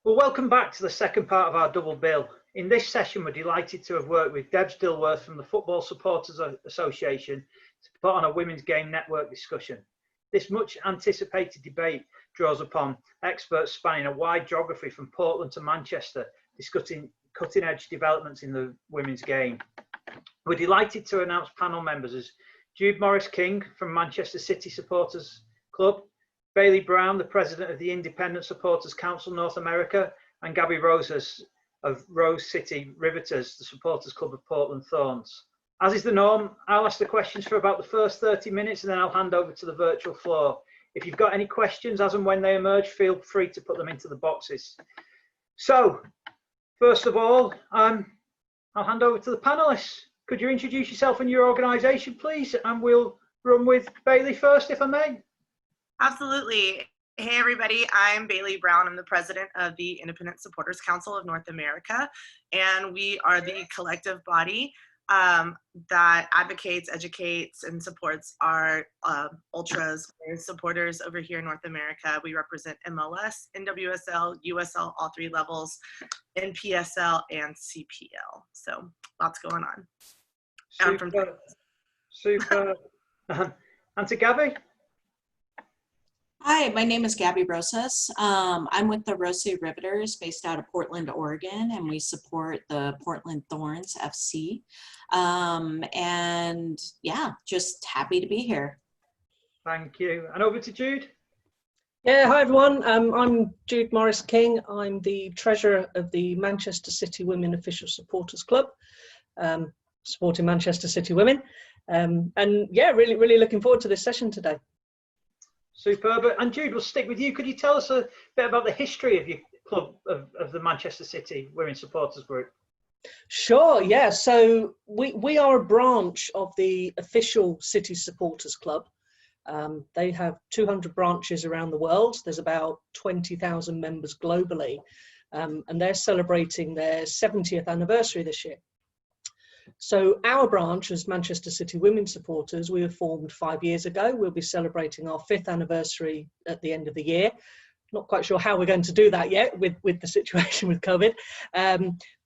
Well, welcome back to the second part of our double bill. In this session, we're delighted to have worked with Debs from the Football Supporters Association to put on a Women's Game Network discussion. This much anticipated debate draws upon experts spanning a wide geography from Portland to Manchester, discussing cutting edge developments in the women's game. We're delighted to announce panel members as Jude Morris-King from Manchester City Supporters Club, Bailey Brown, the president of the Independent Supporters Council North America, and Gabby Rosas of Rose City Riveters, the Supporters Club of Portland Thorns. As is the norm, I'll ask the questions for about the first 30 minutes and then I'll hand over to the virtual floor. If you've got any questions as and when they emerge, feel free to put them into the boxes. So, first of all, I'll hand over to the panelists. Could you introduce yourself and your organisation, please? And we'll run with Bailey first, if I may. Absolutely. Hey, everybody. I'm Bailey Brown. I'm the president of the Independent Supporters Council of North America, and we are the collective body that advocates, educates, and supports our ultras supporters over here in North America. We represent MLS, NWSL, USL, all three levels, NPSL, and CPL. So lots going on. Super. And to Gabby? Hi, my name is Gabby Rosas. I'm with the Rose City Riveters based out of Portland, Oregon, and we support the Portland Thorns FC. And yeah, just happy to be here. Thank you. And over to Jude. Yeah, hi everyone. I'm Jude Morris-King. I'm the treasurer of the Manchester City Women Official Supporters Club, supporting Manchester City women. And yeah, really looking forward to this session today. Superb. And Jude, we'll stick with you. Could you tell us a bit about the history of your club, of the Manchester City Women's Supporters Group? Sure, yeah. So we are a branch of the official City Supporters Club. They have 200 branches around the world. There's about 20,000 members globally. And they're celebrating their 70th anniversary this year. So our branch as Manchester City Women Supporters, we were formed 5 years ago. We'll be celebrating our 5th anniversary at the end of the year. Not quite sure how we're going to do that yet with the situation with COVID.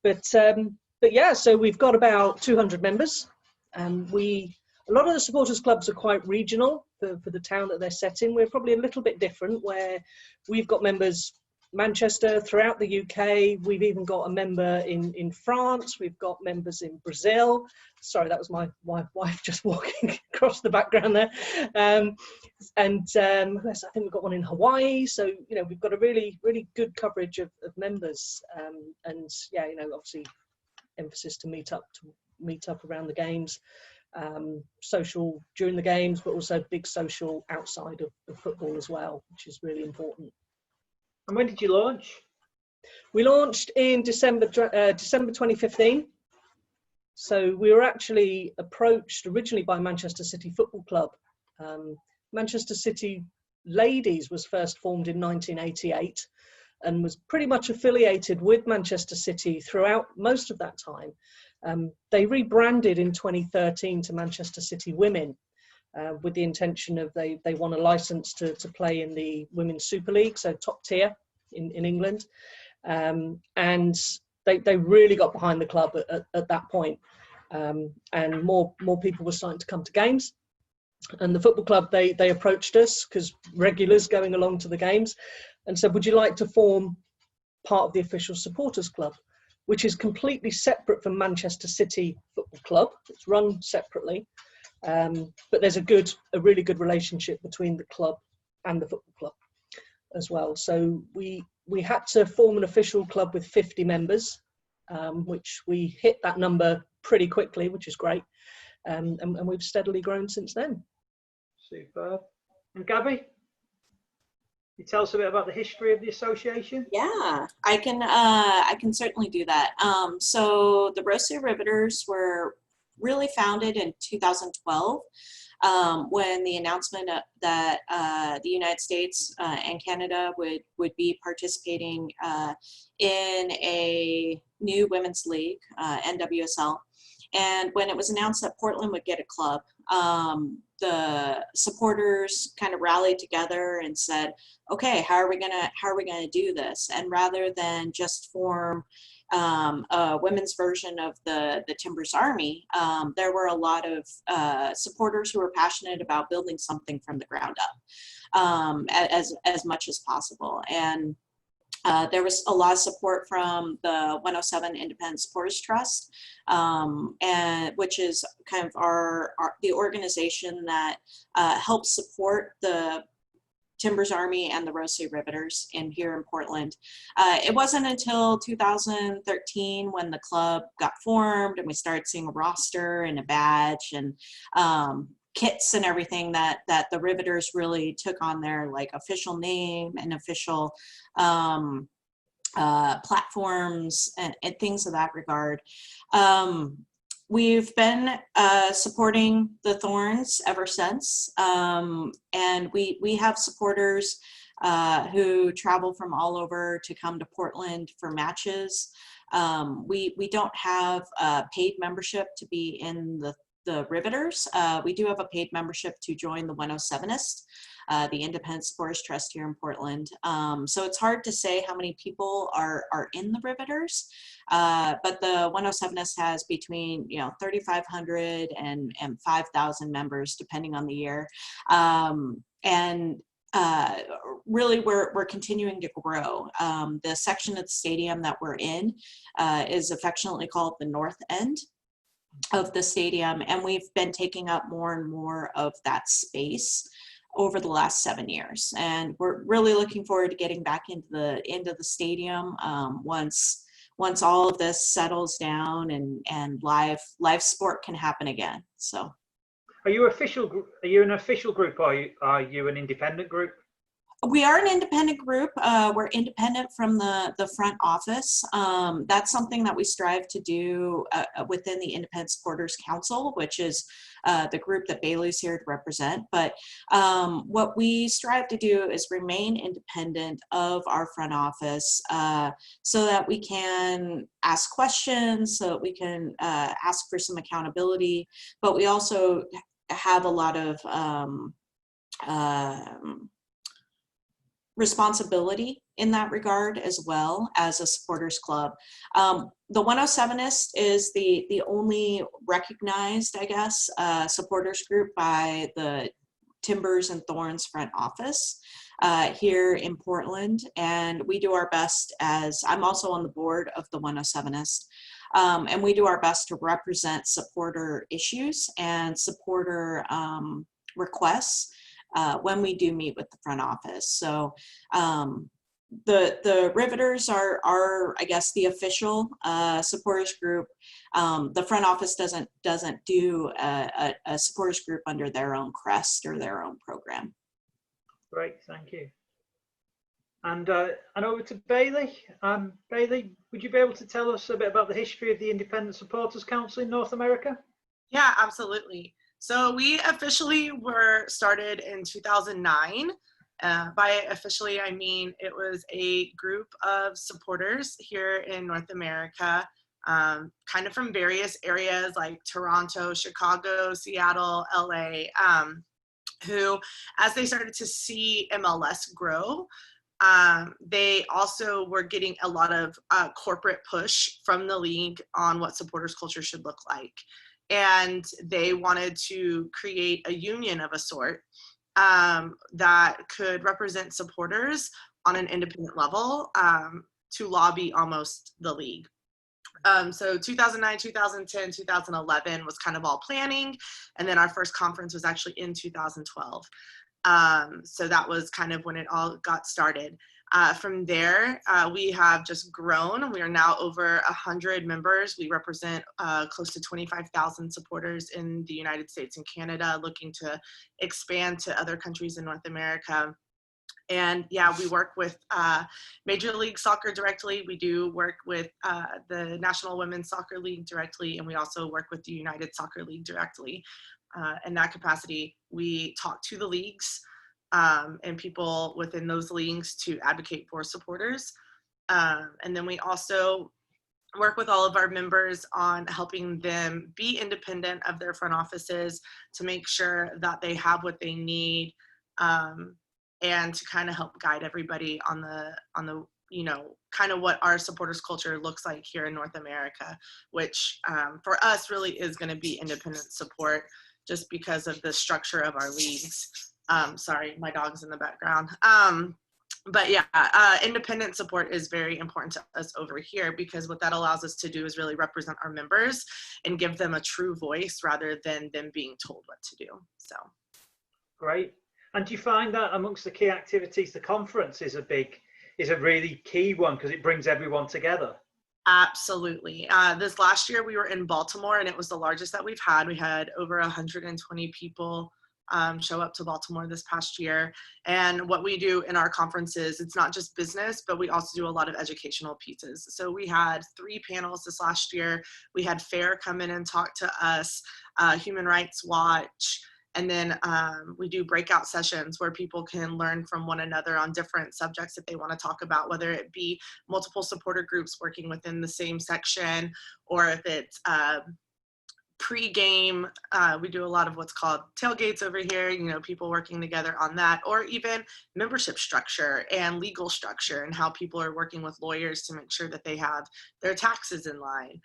But yeah, so we've got about 200 members. A lot of the supporters clubs are quite regional for the town that they're set in. We're probably a little bit different where we've got members Manchester, throughout the UK. We've even got a member in France. We've got members in Brazil. Sorry, that was my wife just walking across the background there. I think we've got one in Hawaii. So, you know, we've got a really good coverage of members. And yeah, you know, obviously emphasis to meet up around the games, social during the games, but also big social outside of football as well, which is really important. And when did you launch? We launched in December 2015. So we were actually approached originally by Manchester City Football Club. Manchester City Ladies was first formed in 1988 and was pretty much affiliated with Manchester City throughout most of that time. They rebranded in 2013 to Manchester City Women. With the intention of they want a license to play in the Women's Super League, so top tier in England. And they really got behind the club at that point. And more people were starting to come to games. And the football club, they approached us because regulars going along to the games and said, would you like to form part of the official supporters club, which is completely separate from Manchester City Football Club. It's run separately. But there's a really good relationship between the club and the football club as well. So we had to form an official club with 50 members, which we hit that number pretty quickly, which is great. And we've steadily grown since then. Superb. And Gabby, you tell us a bit about the history of the association? Yeah, I can certainly do that. So the Rose City Riveters were really founded in 2012 when the announcement that the United States and Canada would be participating in a new women's league, NWSL. And when it was announced that Portland would get a club, the supporters kind of rallied together and said, okay, how are we gonna do this? And rather than just form a women's version of the Timbers Army, there were a lot of supporters who were passionate about building something from the ground up, as much as possible. And there was a lot of support from the 107 Independent Supporters Trust, and which is kind of the organization that helps support the Timbers Army and the Rosary Riveters here in Portland. It wasn't until 2013 when the club got formed and we started seeing a roster and a badge and kits and everything that the Riveters really took on their like official name and official platforms and things of that regard. We've been supporting the Thorns ever since, and we have supporters who travel from all over to come to Portland for matches. We don't have a paid membership to be in the Riveters. We do have a paid membership to join the 107ist, the Independent Supporters Trust here in Portland. So it's hard to say how many people are in the Riveters, but the 107ist has between 3,500 and 5,000 members depending on the year. Really we're continuing to grow. The section of the stadium that we're in is affectionately called the North End of the stadium, and we've been taking up more and more of that space over the last 7 years, and we're really looking forward to getting back into the stadium once all of this settles down and live sport can happen again. So are you an official group, or are you an independent group? We are an independent group. We're independent from the front office. That's something that we strive to do within the Independent Supporters Council, which is the group that Bailey's here to represent. But what we strive to do is remain independent of our front office, so that we can ask questions, so that we can ask for some accountability. But we also have a lot of responsibility in that regard as well as a supporters club. The 107ist is the only recognized, I guess, supporters group by the Timbers and Thorns front office here in Portland, and we do our best, as I'm also on the board of the 107ist, and we do our best to represent supporter issues and supporter requests when we do meet with the front office. So the Riveters are I guess the official supporters group. The front office doesn't do a supporters group under their own crest or their own program. Great, thank you. And over to Bailey. Bailey, would you be able to tell us a bit about the history of the Independent Supporters Council in North America? Yeah, absolutely. So we officially were started in 2009. By officially, I mean it was a group of supporters here in North America, kind of from various areas like Toronto, Chicago, Seattle, LA, who, as they started to see MLS grow, they also were getting a lot of corporate push from the league on what supporters culture should look like. And they wanted to create a union of a sort that could represent supporters on an independent level to lobby almost the league. So 2009, 2010, 2011 was kind of all planning. And then our first conference was actually in 2012. So that was kind of when it all got started. From there, we have just grown. We are now over 100 members. We represent close to 25,000 supporters in the United States and Canada, looking to expand to other countries in North America. And yeah, we work with Major League Soccer directly. We do work with the National Women's Soccer League directly, and we also work with the United Soccer League directly. In that capacity, we talk to the leagues and people within those leagues to advocate for supporters. And then we also work with all of our members on helping them be independent of their front offices to make sure that they have what they need, and to kind of help guide everybody on the you know, kind of what our supporters culture looks like here in North America, which for us really is going to be independent support just because of the structure of our leagues. Sorry, my dog's in the background. But yeah, independent support is very important to us over here, because what that allows us to do is really represent our members and give them a true voice rather than them being told what to do. So great. And do you find that amongst the key activities, the conference is a really key one because it brings everyone together? Absolutely. This last year we were in Baltimore, and it was the largest that we've had. We had over 120 people show up to Baltimore this past year. And what we do in our conferences, it's not just business, but we also do a lot of educational pieces. So we had 3 panels this last year. We had FAIR come in and talk to us, Human Rights Watch, and then we do breakout sessions where people can learn from one another on different subjects that they want to talk about, whether it be multiple supporter groups working within the same section, or if it's pre-game, we do a lot of what's called tailgates over here, you know, people working together on that, or even membership structure and legal structure and how people are working with lawyers to make sure that they have their taxes in line,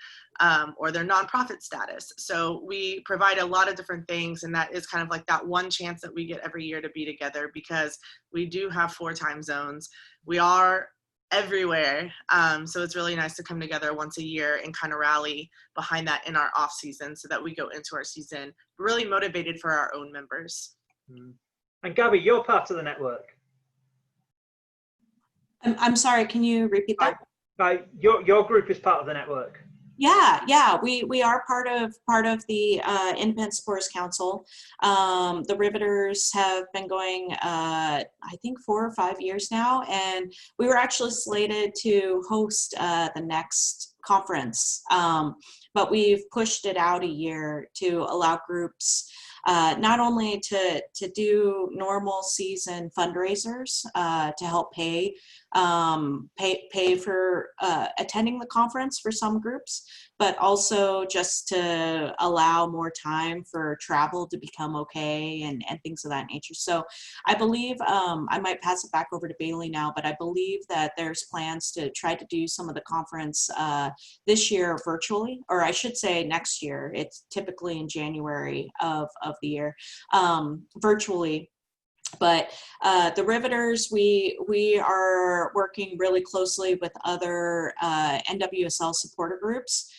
or their nonprofit status. So we provide a lot of different things, and that is kind of like that one chance that we get every year to be together, because we do have 4 time zones. We are everywhere. So it's really nice to come together once a year and kind of rally behind that in our off season, so that we go into our season really motivated for our own members. And Gabby, you're part of the network. I'm sorry, can you repeat that? Your group is part of the network. Yeah, we are part of the Independent Supporters Council. The Riveters have been going, I think 4 or 5 years now, and we were actually slated to host the next conference, but we've pushed it out a year to allow groups not only to do normal season fundraisers to help pay for attending the conference for some groups, but also just to allow more time for travel to become okay and things of that nature. So I believe, I might pass it back over to Bailey now, but I believe that there's plans to try to do some of the conference this year virtually, or I should say next year. It's typically in January of the year, virtually. But the Riveters, we are working really closely with other NWSL supporter groups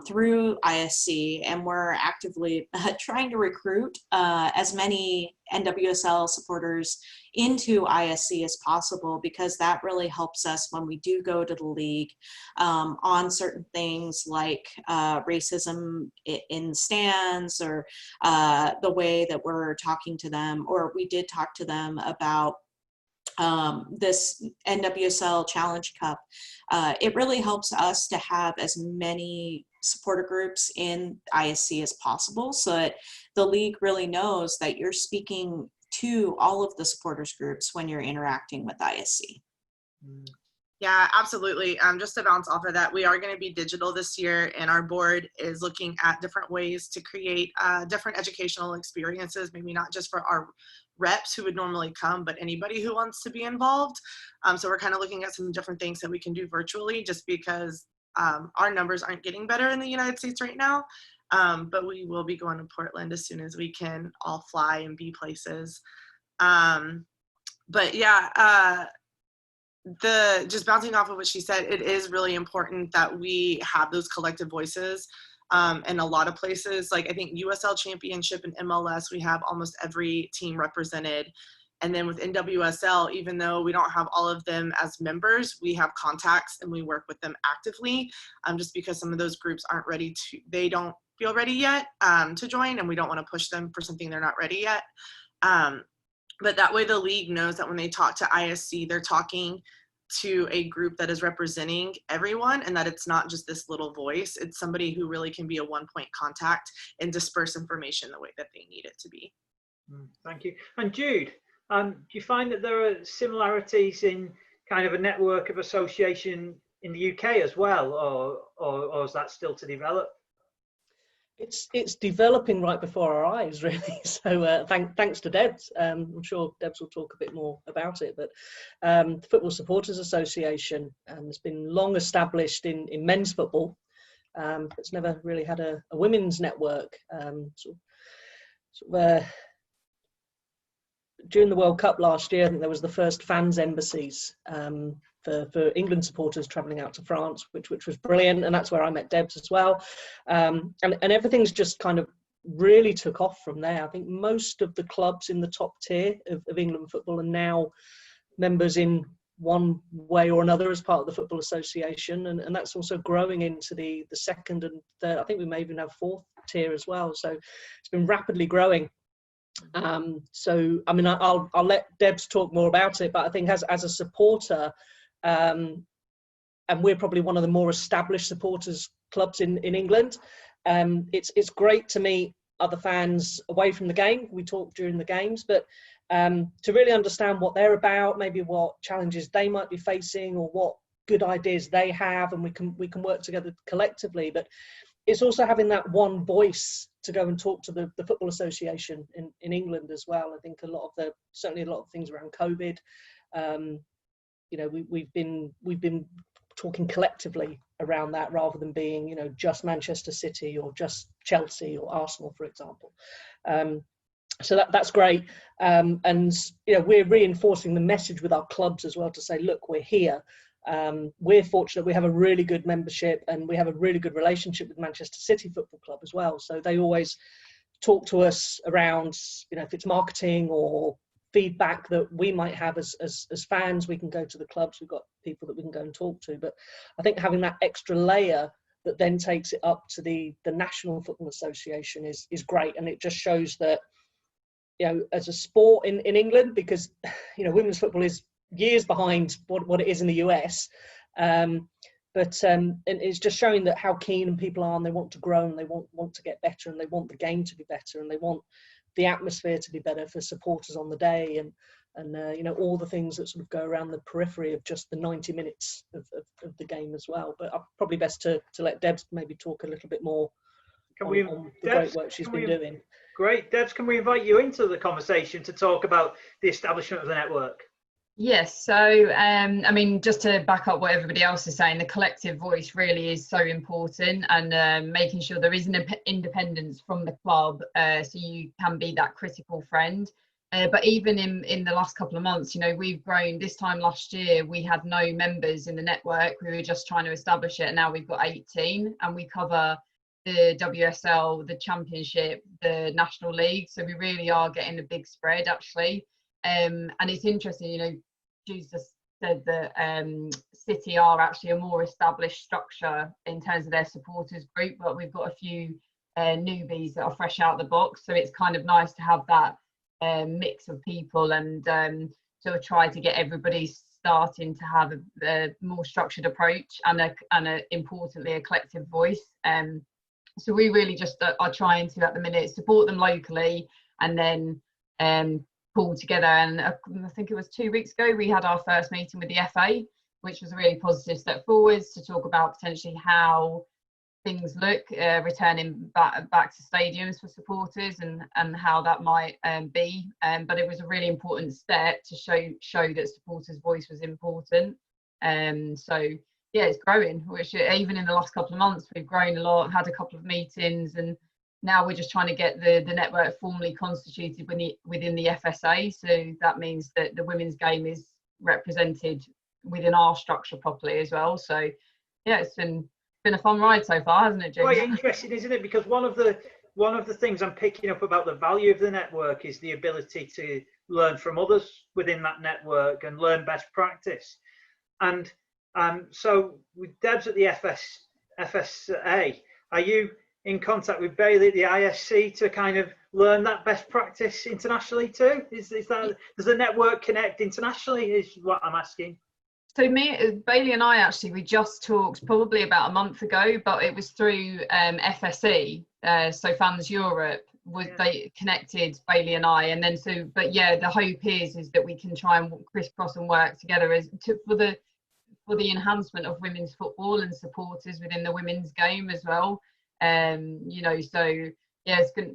through ISC, and we're actively trying to recruit as many NWSL supporters into ISC as possible, because that really helps us when we do go to the league on certain things like racism in the stands, or the way that we're talking to them, or we did talk to them about this NWSL Challenge Cup. It really helps us to have as many supporter groups in ISC as possible, so that the league really knows that you're speaking to all of the supporters groups when you're interacting with ISC. Yeah, absolutely. Just to bounce off of that, we are going to be digital this year, and our board is looking at different ways to create different educational experiences, maybe not just for our reps who would normally come, but anybody who wants to be involved. So we're kind of looking at some different things that we can do virtually, just because our numbers aren't getting better in the United States right now. But we will be going to Portland as soon as we can all fly and be places. But yeah, just bouncing off of what she said, it is really important that we have those collective voices. In a lot of places, like I think USL Championship and MLS, we have almost every team represented. And then with NWSL, even though we don't have all of them as members, we have contacts and we work with them actively, just because some of those groups aren't ready to, they don't feel ready yet to join, and we don't want to push them for something they're not ready yet. But that way the league knows that when they talk to ISC, they're talking to a group that is representing everyone, and that it's not just this little voice. It's somebody who really can be a one-point contact and disperse information the way that they need it to be. Thank you. And Jude, do you find that there are similarities in kind of a network of association in the UK as well, or is that still to develop? It's developing right before our eyes, really. So thanks to Debs. I'm sure Debs will talk a bit more about it. But the Football Supporters Association has been long established in men's football. It's never really had a women's network. During the World Cup last year, I think there was the first fans embassies for England supporters travelling out to France, which was brilliant, and that's where I met Debs as well. And everything's just kind of really took off from there. I think most of the clubs in the top tier of England football are now members in one way or another as part of the Football Association, and that's also growing into the second and third. I think we may even have fourth tier as well. So it's been rapidly growing. So I mean, I'll let Debs talk more about it, but I think as a supporter, and we're probably one of the more established supporters clubs in England, it's great to meet other fans away from the game. We talk during the games, but to really understand what they're about, maybe what challenges they might be facing or what good ideas they have, and we can work together collectively. But it's also having that one voice to go and talk to the Football Association in England as well. I think certainly a lot of things around COVID, you know, we've been talking collectively around that rather than being, you know, just Manchester City or just Chelsea or Arsenal, for example. So that's great. And, you know, we're reinforcing the message with our clubs as well to say, look, we're here. We're fortunate we have a really good membership and we have a really good relationship with Manchester City Football Club as well. So they always talk to us around, you know, if it's marketing or feedback that we might have as fans, we can go to the clubs. We've got people that we can go and talk to. But I think having that extra layer that then takes it up to the National Football Association is great. And it just shows that, you know, as a sport in England, because, you know, women's football is years behind what it is in the US, but it's just showing that how keen people are, and they want to grow, and they want to get better, and they want the game to be better, and they want the atmosphere to be better for supporters on the day, and you know, all the things that sort of go around the periphery of just the 90 minutes of the game as well. But probably best to let Debs maybe talk a little bit more on the great work she's been doing. Great. Debs, can we invite you into the conversation to talk about the establishment of the network? Yes, so I mean, just to back up what everybody else is saying, the collective voice really is so important, and making sure there is an independence from the club, so you can be that critical friend. But even in the last couple of months, you know, we've grown. This time last year, we had no members in the network. We were just trying to establish it, and now we've got 18, and we cover the WSL, the Championship, the National League. So we really are getting a big spread, actually. And it's interesting, you know, Jesus said that City are actually a more established structure in terms of their supporters group, but we've got a few newbies that are fresh out the box. So it's kind of nice to have that mix of people, and sort of try to get everybody starting to have a more structured approach and importantly, a collective voice. So we really just are trying to, at the minute, support them locally, and then pulled together. And I think it was 2 weeks ago we had our first meeting with the FA, which was a really positive step forwards to talk about potentially how things look returning back to stadiums for supporters, and how that might be. But it was a really important step to show that supporters' voice was important. So yeah, it's growing, which even in the last couple of months we've grown a lot, had a couple of meetings, and now we're just trying to get the network formally constituted within the FSA. So that means that the women's game is represented within our structure properly as well. So yeah, it's been a fun ride so far, hasn't it, James? Quite interesting, isn't it? Because one of the things I'm picking up about the value of the network is the ability to learn from others within that network and learn best practice. And so with Debs at the FSA, are you in contact with Bailey at the ISC to kind of learn that best practice internationally too? Is that, does the network connect internationally, is what I'm asking? So Bailey and I actually, we just talked probably about a month ago, but it was through FSE, so Fans Europe, they connected Bailey and I, and then but yeah, the hope is that we can try and crisscross and work together for the enhancement of women's football and supporters within the women's game as well. You know, so yeah, it's good.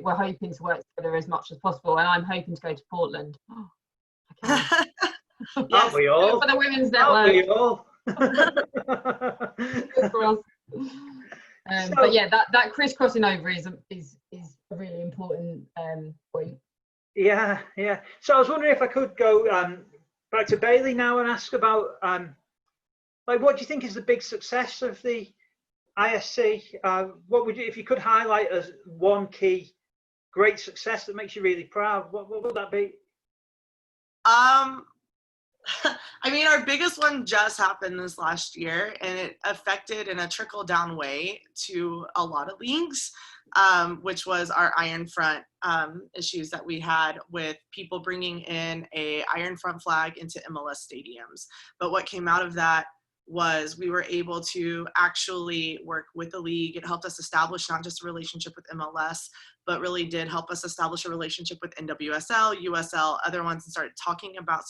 We're hoping to work together as much as possible, and I'm hoping to go to Portland. Yes. Aren't we all? For the women's Aren't we network. all? But yeah, that crisscrossing over is a really important point. Yeah. So I was wondering if I could go back to Bailey now and ask about like, what do you think is the big success of the ISC? What would you, if you could highlight as one key great success that makes you really proud, what would that be? I mean, our biggest one just happened this last year, and it affected in a trickle-down way to a lot of leagues, which was our Iron Front issues that we had with people bringing in a Iron Front flag into MLS stadiums. But what came out of that was we were able to actually work with the league. It helped us establish not just a relationship with MLS, but really did help us establish a relationship with NWSL, USL, other ones, and started talking about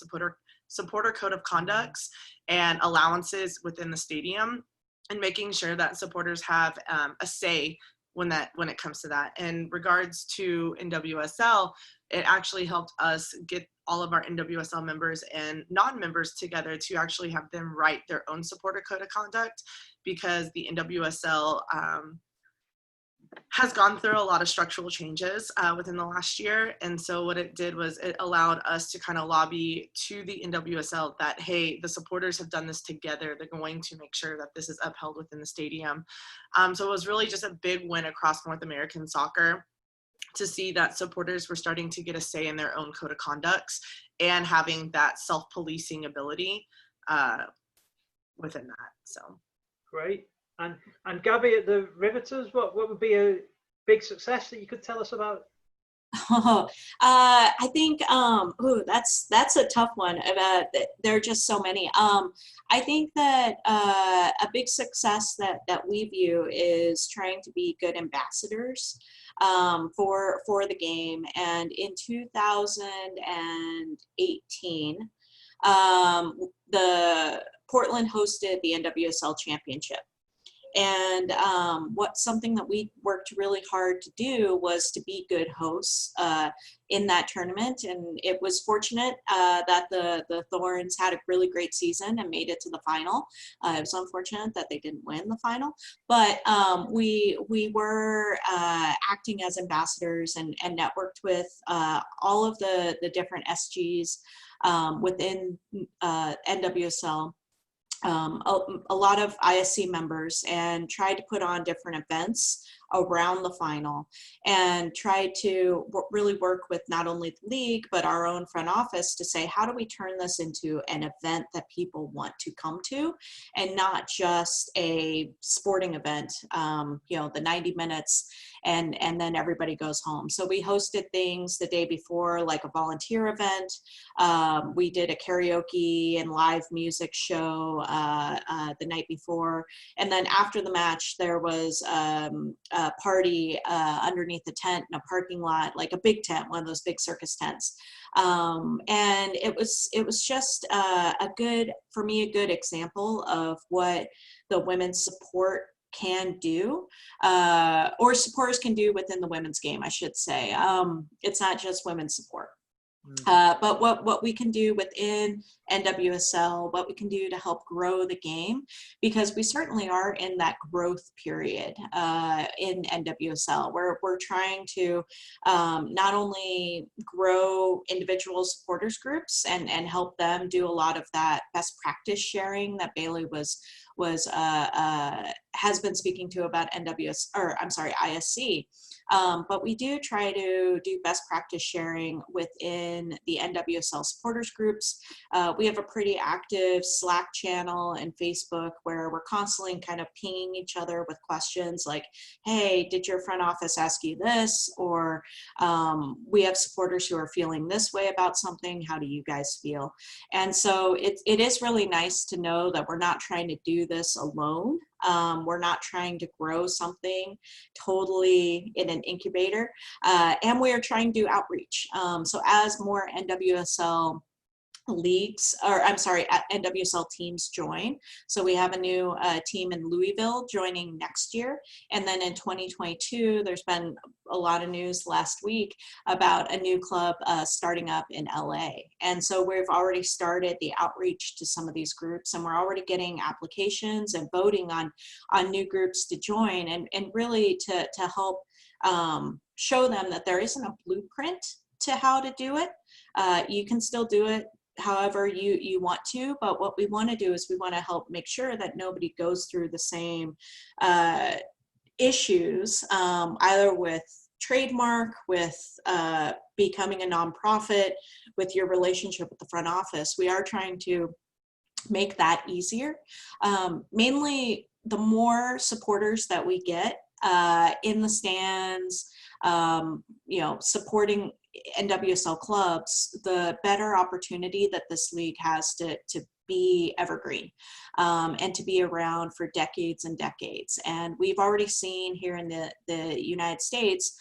supporter code of conducts and allowances within the stadium, and making sure that supporters have a say when it comes to that. In regards to NWSL, it actually helped us get all of our NWSL members and non-members together to actually have them write their own supporter code of conduct, because the NWSL has gone through a lot of structural changes within the last year. And so what it did was it allowed us to kind of lobby to the NWSL that, hey, the supporters have done this together. They're going to make sure that this is upheld within the stadium. So it was really just a big win across North American soccer to see that supporters were starting to get a say in their own code of conducts and having that self-policing ability within that. So Great. And Gabby, at the Riveters, what would be a big success that you could tell us about? I think that's a tough one. There are just so many. I think that a big success that we view is trying to be good ambassadors for the game. And in 2018, the Portland hosted the NWSL Championship. And something that we worked really hard to do was to be good hosts in that tournament. And it was fortunate that the Thorns had a really great season and made it to the final. It was unfortunate that they didn't win the final, but we were acting as ambassadors and networked with all of the different SGs within NWSL. A lot of ISC members, and tried to put on different events around the final, and tried to really work with not only the league but our own front office to say, how do we turn this into an event that people want to come to, and not just a sporting event, the 90 minutes and then everybody goes home. So we hosted things the day before, like a volunteer event. We did a karaoke and live music show the night before. And then after the match, there was a party underneath the tent in a parking lot, like a big tent, one of those big circus tents. And it was just for me, a good example of what the women's support can do, or supporters can do within the women's game, I should say. It's not just women's support. But what we can do within NWSL, what we can do to help grow the game, because we certainly are in that growth period in NWSL. We're trying to not only grow individual supporters groups and help them do a lot of that best practice sharing that Bailey has been speaking to about ISC. But we do try to do best practice sharing within the NWSL supporters groups. We have a pretty active Slack channel and Facebook where we're constantly kind of pinging each other with questions like, hey, did your front office ask you this? Or we have supporters who are feeling this way about something. How do you guys feel? And so it is really nice to know that we're not trying to do this alone. We're not trying to grow something totally in an incubator, and we are trying to do outreach. So as more NWSL leagues, or I'm sorry, NWSL teams join. So we have a new team in Louisville joining next year. And then in 2022, there's been a lot of news last week about a new club starting up in LA. And so we've already started the outreach to some of these groups, and we're already getting applications and voting on new groups to join, and really to help show them that there isn't a blueprint to how to do it. You can still do it however you want to, but what we want to do is we want to help make sure that nobody goes through the same issues, either with trademark, with becoming a nonprofit, with your relationship with the front office. We are trying to make that easier. Mainly, the more supporters that we get in the stands, supporting NWSL clubs, the better opportunity that this league has to be evergreen and to be around for decades and decades. And we've already seen here in the United States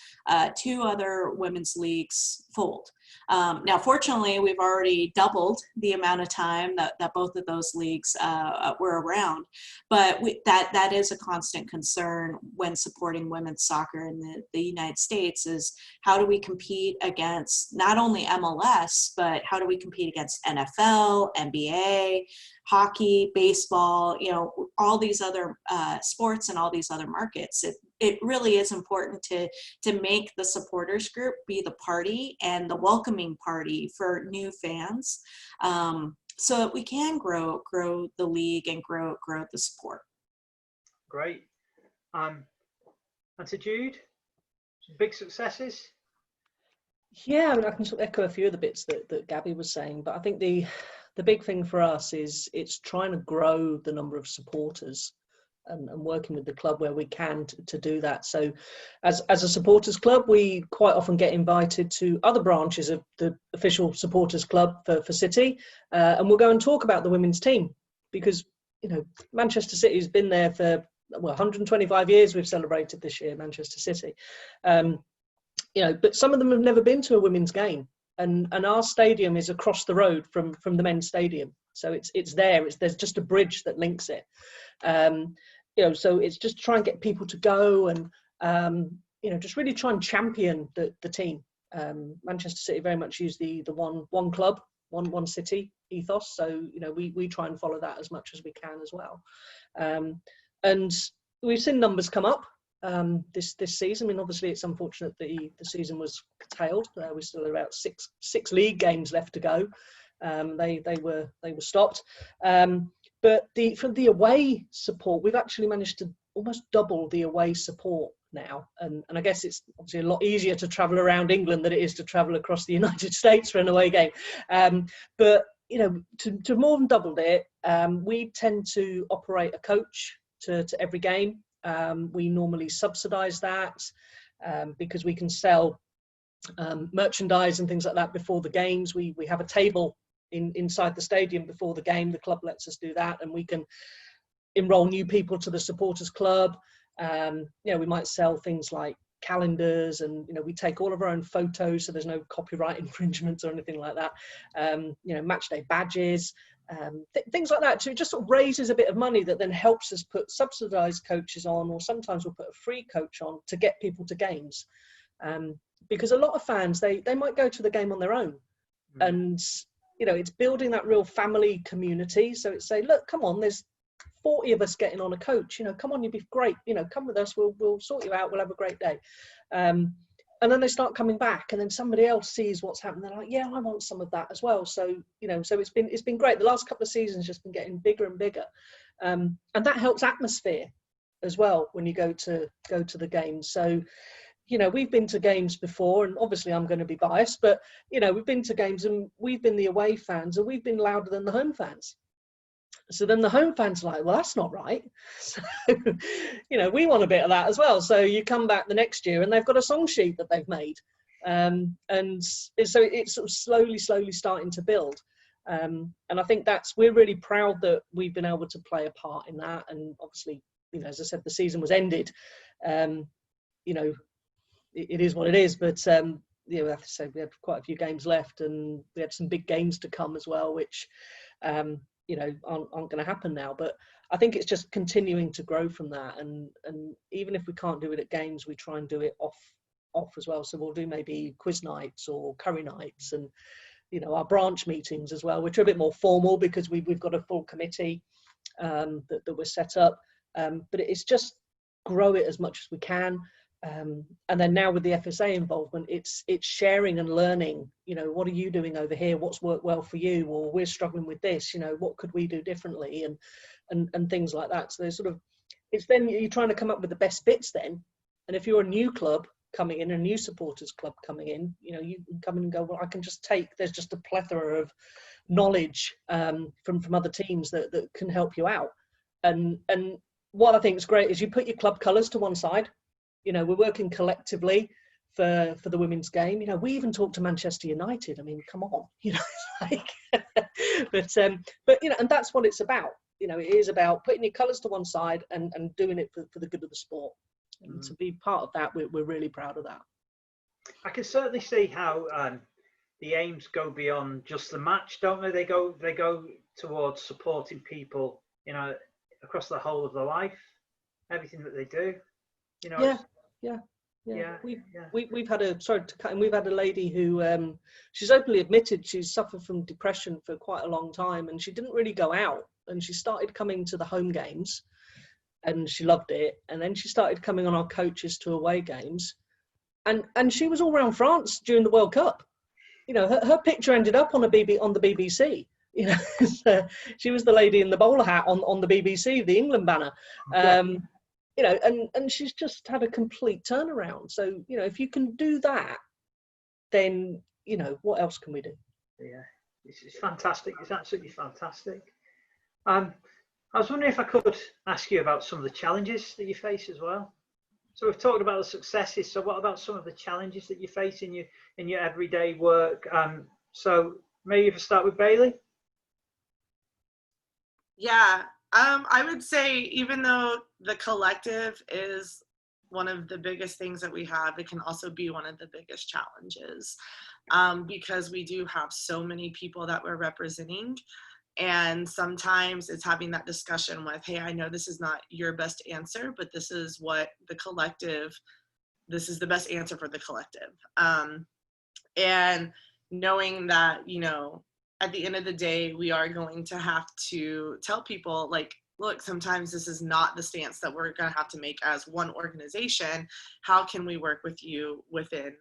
2 other women's leagues fold. Now, fortunately, we've already doubled the amount of time that both of those leagues were around. But that is a constant concern when supporting women's soccer in the United States, is how do we compete against not only MLS, but how do we compete against NFL, NBA, hockey, baseball, all these other sports and all these other markets. It really is important to make the supporters group be the party and the welcoming party for new fans, so that we can grow the league and grow the support. Great. And to Jude, some big successes? Yeah, I mean, I can sort of echo a few of the bits that Gabby was saying, but I think the big thing for us is it's trying to grow the number of supporters and working with the club where we can to do that. So as a supporters club, we quite often get invited to other branches of the official supporters club for City, and we'll go and talk about the women's team, because Manchester City has been there for 125 years. We've celebrated this year, Manchester City, but some of them have never been to a women's game, and our stadium is across the road from the men's stadium, so it's there. There's just a bridge that links it. So it's just try and get people to go and just really try and champion the team. Manchester City very much use the one club, one city ethos. So we try and follow that as much as we can as well. And we've seen numbers come up this season. I mean, obviously it's unfortunate the season was curtailed. We still have about six league games left to go. They were stopped. But from the away support, we've actually managed to almost double the away support now. And I guess it's obviously a lot easier to travel around England than it is to travel across the United States for an away game. But to more than doubled it, we tend to operate a coach to every game. We normally subsidise that because we can sell merchandise and things like that before the games. We have a table inside the stadium before the game. The club lets us do that, and we can enroll new people to the supporters club. We might sell things like calendars, and we take all of our own photos, so there's no copyright infringements or anything like that. Match day badges, things like that. So it just sort of raises a bit of money that then helps us put subsidised coaches on, or sometimes we'll put a free coach on to get people to games. Because a lot of fans, they might go to the game on their own, and it's building that real family community. So it's say, look, come on, there's 40 of us getting on a coach, come on, you'd be great, come with us, we'll sort you out, we'll have a great day. And then they start coming back, and then somebody else sees what's happening. They're like, yeah, I want some of that as well. So so it's been great. The last couple of seasons just been getting bigger and bigger, and that helps atmosphere as well when you go to the games. So we've been to games before, and obviously I'm going to be biased, but we've been to games and we've been the away fans, and we've been louder than the home fans. So then the home fans are like, well, that's not right. So, we want a bit of that as well. So you come back the next year and they've got a song sheet that they've made. And so it's sort of slowly starting to build. And I think we're really proud that we've been able to play a part in that. And obviously, as I said, the season was ended. It is what it is. But, you know, I have to say we had quite a few games left, and we had some big games to come as well, which you know, aren't going to happen now. But I think it's just continuing to grow from that, and even if we can't do it at games, we try and do it off as well. So we'll do maybe quiz nights or curry nights, and you know, our branch meetings as well, which are a bit more formal because we've got a full committee that we're set up. But it's just grow it as much as we can. And then now with the FSA involvement, it's sharing and learning, you know, what are you doing over here? What's worked well for you? Or we're struggling with this, you know, what could we do differently? And things like that. So there's sort of, it's then you're trying to come up with the best bits then. And if you're a new club coming in, a new supporters club coming in, you know, you can come in and go, well, I can just take, there's just a plethora of knowledge from other teams that can help you out. And what I think is great is you put your club colours to one side. You know, we're working collectively for the women's game. You know, we even talked to Manchester United. I mean, come on, you know, like, but you know, and that's what it's about. You know, it is about putting your colours to one side and doing it for the good of the sport. And to be part of that, we're really proud of that. I can certainly see how the aims go beyond just the match, don't they? They go towards supporting people, you know, across the whole of their life, everything that they do. You know, yeah. We've had a lady who she's openly admitted she's suffered from depression for quite a long time, and she didn't really go out, and she started coming to the home games, and she loved it, and then she started coming on our coaches to away games, and she was all around France during the World Cup. You know, her picture ended up on the BBC. You know, so she was the lady in the bowler hat on the BBC, the England banner. You know, and she's just had a complete turnaround. So, you know, if you can do that, then, you know, what else can we do? Yeah, it's fantastic. It's absolutely fantastic. I was wondering if I could ask you about some of the challenges that you face as well. So we've talked about the successes. So what about some of the challenges that you face in your everyday work? So maybe if I start with Bailey. Yeah, I would say even though the collective is one of the biggest things that we have, it can also be one of the biggest challenges because we do have so many people that we're representing. And sometimes it's having that discussion with, hey, I know this is not your best answer, but this is what the collective, this is the best answer for the collective. And knowing that, you know, at the end of the day, we are going to have to tell people, like, look, sometimes this is not the stance that we're going to have to make as one organization. How can we work with you within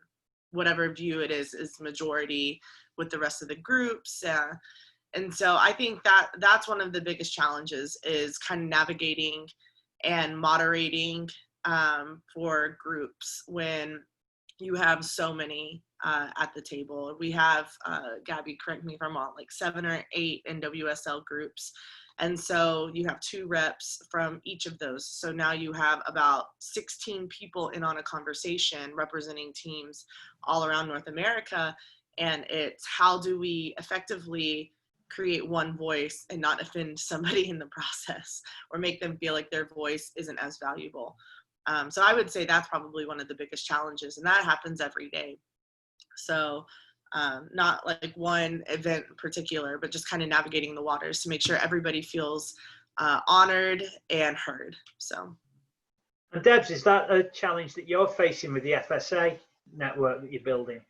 whatever view it is majority with the rest of the groups? And so I think that that's one of the biggest challenges is kind of navigating and moderating for groups when you have so many at the table. We have, Gabby, correct me if I'm wrong, like 7 or 8 NWSL groups. And so you have 2 reps from each of those. So now you have about 16 people in on a conversation representing teams all around North America. And it's how do we effectively create one voice and not offend somebody in the process or make them feel like their voice isn't as valuable. So I would say that's probably one of the biggest challenges, and that happens every day. So not like one event in particular, but just kind of navigating the waters to make sure everybody feels honored and heard. So. And Debs, is that a challenge that you're facing with the FSA network that you're building?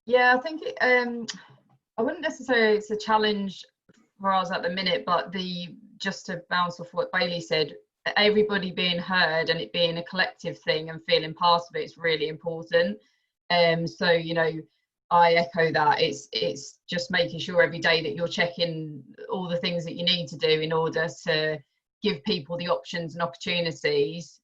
Yeah, I think I wouldn't necessarily say it's a challenge for us at the minute, but just to bounce off what Bailey said, everybody being heard and it being a collective thing and feeling part of it is really important. So, you know, I echo that. It's just making sure every day that you're checking all the things that you need to do in order to give people the options and opportunities,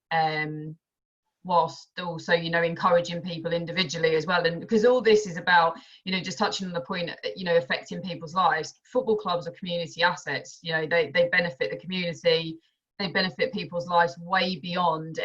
whilst also, you know, encouraging people individually as well. And because all this is about, you know, just touching on the point, you know, affecting people's lives. Football clubs are community assets. You know, they benefit the community. They benefit people's lives way beyond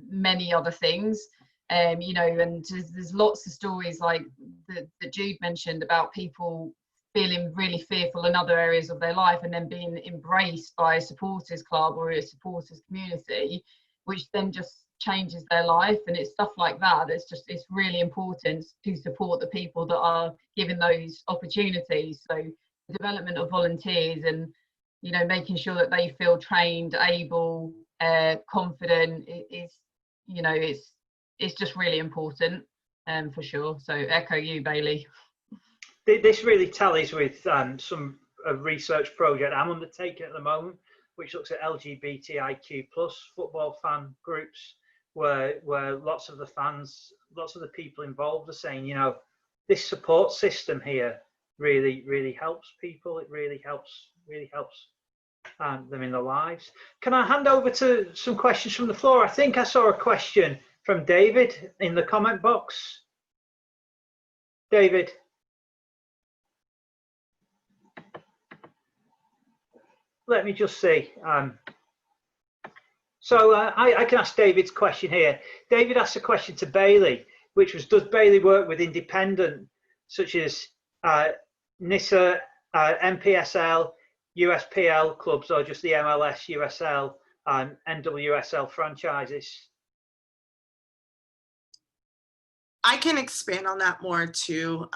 many other things. You know, and there's lots of stories like that Jude mentioned about people feeling really fearful in other areas of their life and then being embraced by a supporters club or a supporters community, which then just changes their life, and it's stuff like that it's really important to support the people that are given those opportunities. So the development of volunteers, and making sure that they feel trained, able, confident is it's just really important, for sure. So echo you, Bailey. This really tallies with some research project I'm undertaking at the moment, which looks at LGBTIQ+ football fan groups, where lots of the fans, lots of the people involved are saying, this support system here really helps people. It really helps them in their lives. Can I hand over to some questions from the floor? I think I saw a question from David in the comment box. David. Let me just see. So I can ask David's question here. David asked a question to Bailey, which was, does Bailey work with independent, such as NISA, MPSL, USPL clubs, or just the MLS, USL, and NWSL franchises? I can expand on that more too.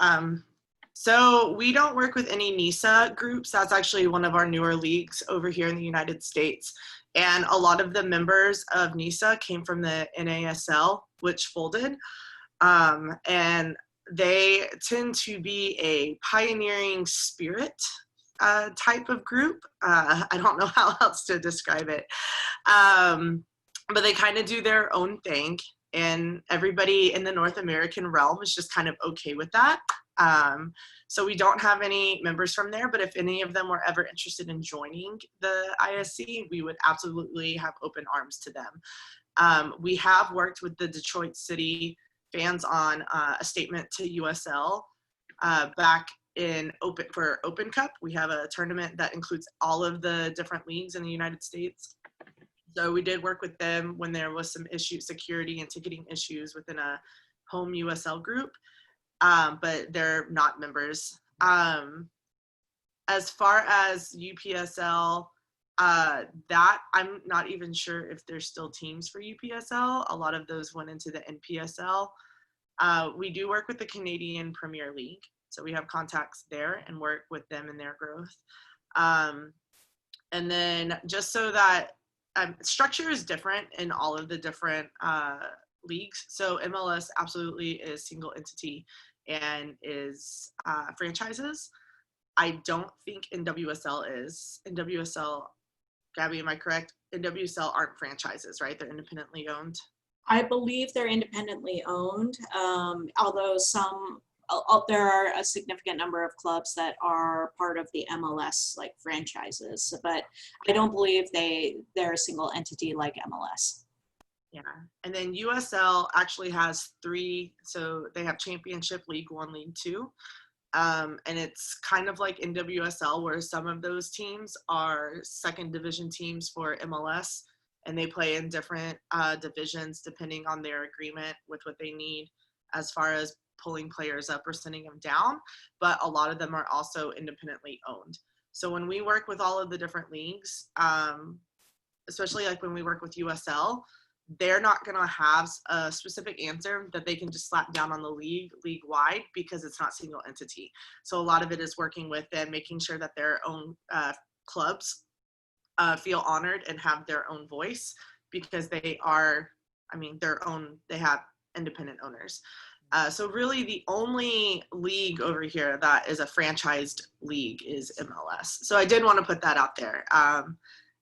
So we don't work with any NISA groups. That's actually one of our newer leagues over here in the United States. And a lot of the members of NISA came from the NASL, which folded. And they tend to be a pioneering spirit type of group. I don't know how else to describe it. But they kind of do their own thing. And everybody in the North American realm is just kind of okay with that. So we don't have any members from there, but if any of them were ever interested in joining the ISC, we would absolutely have open arms to them. We have worked with the Detroit City fans on a statement to USL back in Open Cup. We have a tournament that includes all of the different leagues in the United States. So we did work with them when there was some security and ticketing issues within a home USL group. But they're not members. As far as UPSL, that I'm not even sure if there's still teams for UPSL. A lot of those went into the NPSL. We do work with the Canadian Premier League, so we have contacts there and work with them in their growth. And then just so that structure is different in all of the different leagues. So MLS absolutely is single entity and is franchises. I don't think NWSL is. NWSL, Gabby, am I correct? NWSL aren't franchises, right? They're independently owned. I believe they're independently owned, although there are a significant number of clubs that are part of the MLS like franchises, but I don't believe they're a single entity like MLS. Yeah, and then USL actually has 3, so they have Championship, League 1, League 2, and it's kind of like NWSL, where some of those teams are second division teams for MLS, and they play in different divisions depending on their agreement with what they need as far as pulling players up or sending them down, but a lot of them are also independently owned. So when we work with all of the different leagues, especially like when we work with USL, they're not going to have a specific answer that they can just slap down on the league-wide, because it's not single entity. So a lot of it is working with them, making sure that their own clubs feel honored and have their own voice, because they are, they have independent owners. So really the only league over here that is a franchised league is MLS. So I did want to put that out there.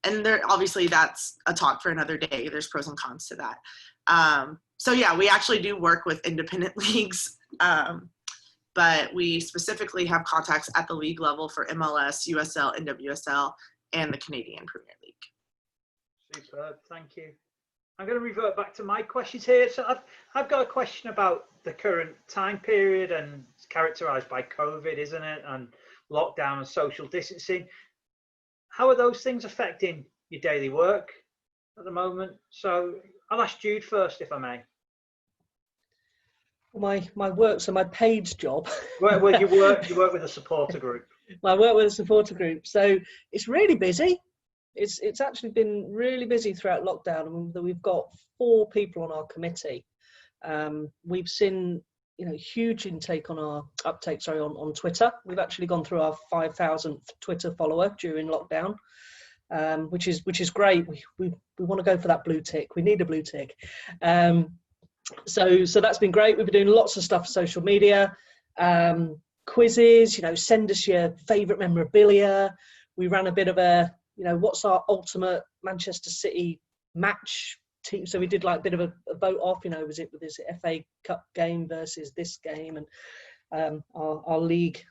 And there, obviously that's a talk for another day. There's pros and cons to that. So yeah, we actually do work with independent leagues, but we specifically have contacts at the league level for MLS, USL, NWSL, and the Canadian Premier League. Superb, thank you. I'm going to revert back to my questions here. So I've got a question about the current time period, and it's characterized by COVID, isn't it? And lockdown and social distancing. How are those things affecting your daily work at the moment? So I'll ask Jude first, if I may. My work, so my paid job. Well, you work with a supporter group. I work with a supporter group, so it's really busy. It's actually been really busy throughout lockdown, and we've got 4 people on our committee. We've seen, you know, huge intake on our uptake, sorry, on Twitter. We've actually gone through our 5,000th Twitter follower during lockdown, which is great. We want to go for that blue tick. We need a blue tick. So that's been great. We've been doing lots of stuff for social media, quizzes, you know, send us your favourite memorabilia. We ran a bit of a, you know, what's our ultimate Manchester City match team? So we did like a bit of a vote off, you know, was it this FA Cup game versus this game? And our league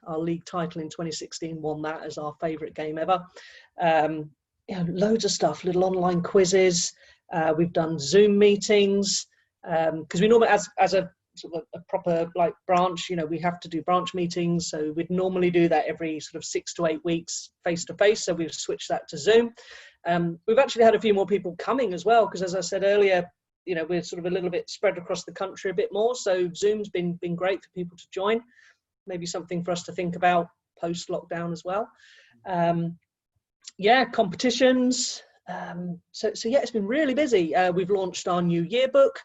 title in 2016 won that as our favourite game ever. You know, loads of stuff, little online quizzes. We've done Zoom meetings, because we normally, as a sort of a proper like branch, you know, we have to do branch meetings. So we'd normally do that every sort of 6 to 8 weeks face to face. So we've switched that to Zoom. We've actually had a few more people coming as well, because as I said earlier, you know, we're sort of a little bit spread across the country a bit more. So Zoom's been great for people to join. Maybe something for us to think about post lockdown as well. Yeah, competitions. So yeah, it's been really busy. We've launched our new yearbook.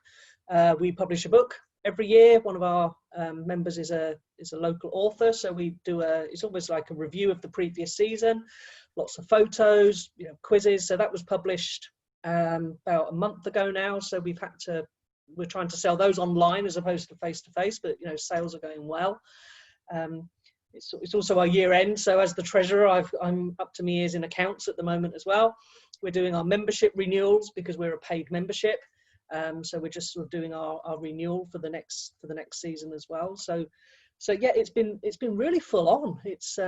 We publish a book every year. One of our members is a local author, so we do it's almost like a review of the previous season. Lots of photos, you know, quizzes. So that was published about a month ago now. So we're trying to sell those online as opposed to face to face, but you know, sales are going well. It's also our year end, so as the treasurer, I'm up to my ears in accounts at the moment as well. We're doing our membership renewals because we're a paid membership. So we're just sort of doing our renewal for the next season as well. So yeah, it's been really full on. It's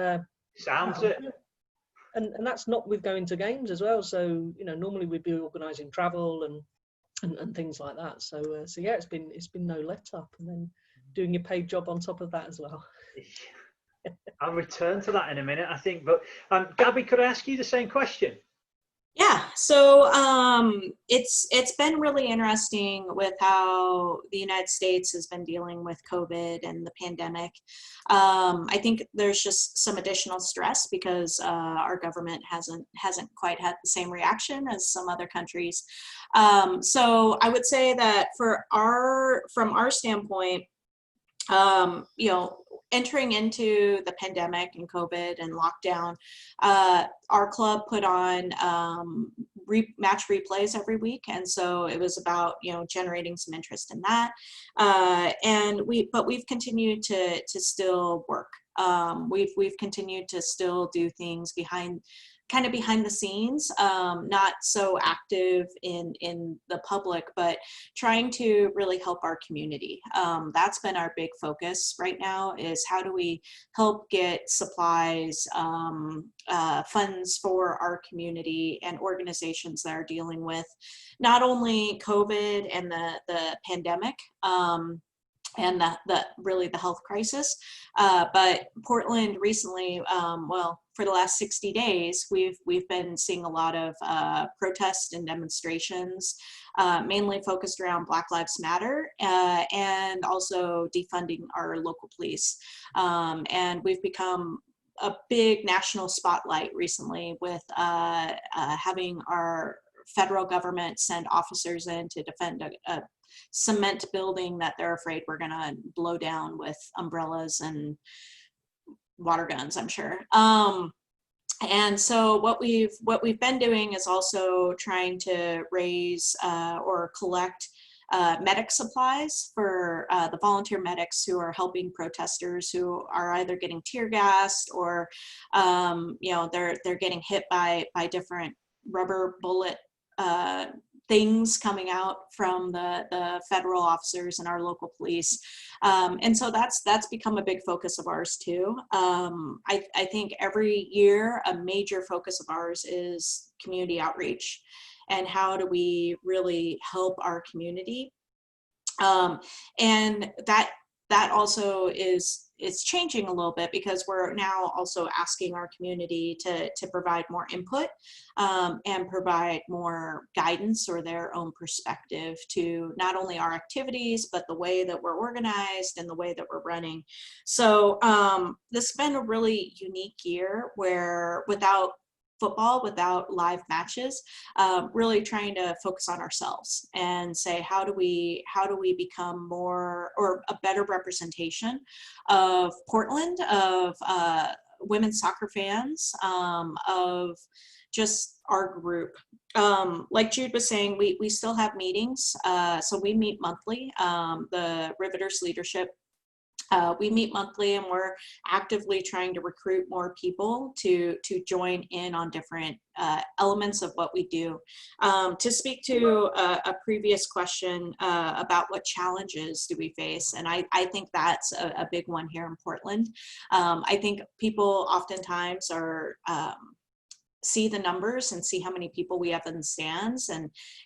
sounds it. And that's not with going to games as well. So you know, normally we'd be organising travel and things like that. So yeah, it's been no let up, and then doing your paid job on top of that as well. I'll return to that in a minute, I think. But Gabby, could I ask you the same question? Yeah, so it's been really interesting with how the United States has been dealing with COVID and the pandemic. I think there's just some additional stress because our government hasn't quite had the same reaction as some other countries. So I would say that from our standpoint, you know, entering into the pandemic and COVID and lockdown, our club put on match replays every week, and so it was about, you know, generating some interest in that. But we've continued to still work. We've continued to still do things behind the scenes, not so active in the public, but trying to really help our community. That's been our big focus right now, is how do we help get supplies, funds for our community and organizations that are dealing with not only COVID and the pandemic, and really the health crisis, but Portland recently, for the last 60 days, we've been seeing a lot of protests and demonstrations, mainly focused around Black Lives Matter, and also defunding our local police. And we've become a big national spotlight recently with having our federal government send officers in to defend a cement building that they're afraid we're going to blow down with umbrellas and water guns, I'm sure. And so what we've been doing is also trying to raise or collect medic supplies for the volunteer medics who are helping protesters who are either getting tear gassed or you know, they're getting hit by different rubber bullet things coming out from the federal officers and our local police. And so that's become a big focus of ours too. I think every year a major focus of ours is community outreach and how do we really help our community. And that also it's changing a little bit because we're now also asking our community to provide more input and provide more guidance or their own perspective to not only our activities, but the way that we're organized and the way that we're running. So this has been a really unique year where without football without live matches, really trying to focus on ourselves and say, how do we become more, or a better representation of Portland, of women's soccer fans, of just our group. Like Jude was saying, we still have meetings. So we meet monthly, the Riveters leadership. We meet monthly, and we're actively trying to recruit more people to join in on different elements of what we do. To speak to a previous question about what challenges do we face, and I think that's a big one here in Portland. I think people oftentimes are see the numbers and see how many people we have in the stands,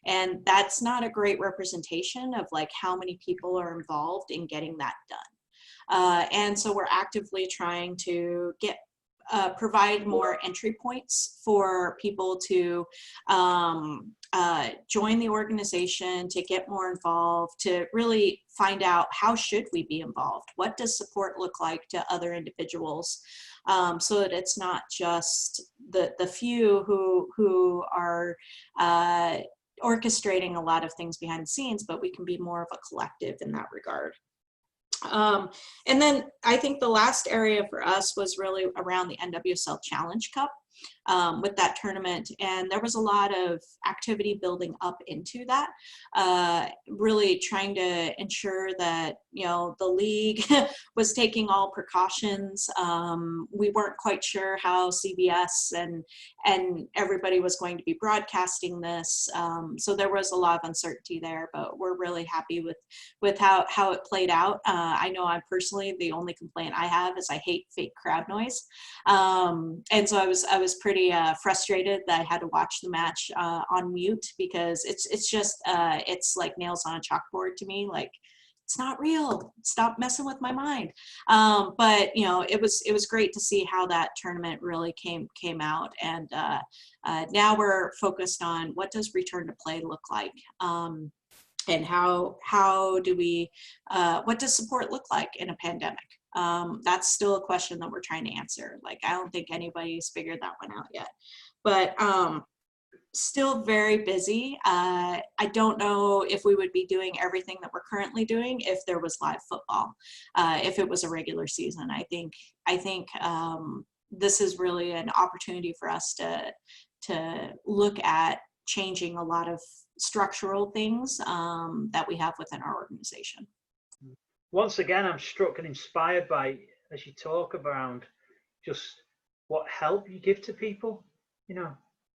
and that's not a great representation of like how many people are involved in getting that done. And so we're actively trying to provide more entry points for people to join the organization, to get more involved, to really find out how should we be involved? What does support look like to other individuals? So that it's not just the few who are orchestrating a lot of things behind the scenes, but we can be more of a collective in that regard. And then I think the last area for us was really around the NWSL Challenge Cup with that tournament. And there was a lot of activity building up into that, really trying to ensure that, you know, the league was taking all precautions. We weren't quite sure how CBS and everybody was going to be broadcasting this. So there was a lot of uncertainty there, but we're really happy with how it played out. I know I'm personally, the only complaint I have is I hate fake crowd noise. And so I was pretty frustrated that I had to watch the match on mute, because it's just it's like nails on a chalkboard to me. Like, it's not real. Stop messing with my mind. But you know, it was great to see how that tournament really came out, and now we're focused on what does return to play look like, and how do we what does support look like in a pandemic? That's still a question that we're trying to answer. Like, I don't think anybody's figured that one out yet, but still very busy. I don't know if we would be doing everything that we're currently doing if there was live football, if it was a regular season. I think this is really an opportunity for us to look at changing a lot of structural things that we have within our organization. Once again, I'm struck and inspired by, as you talk around just what help you give to people. You know,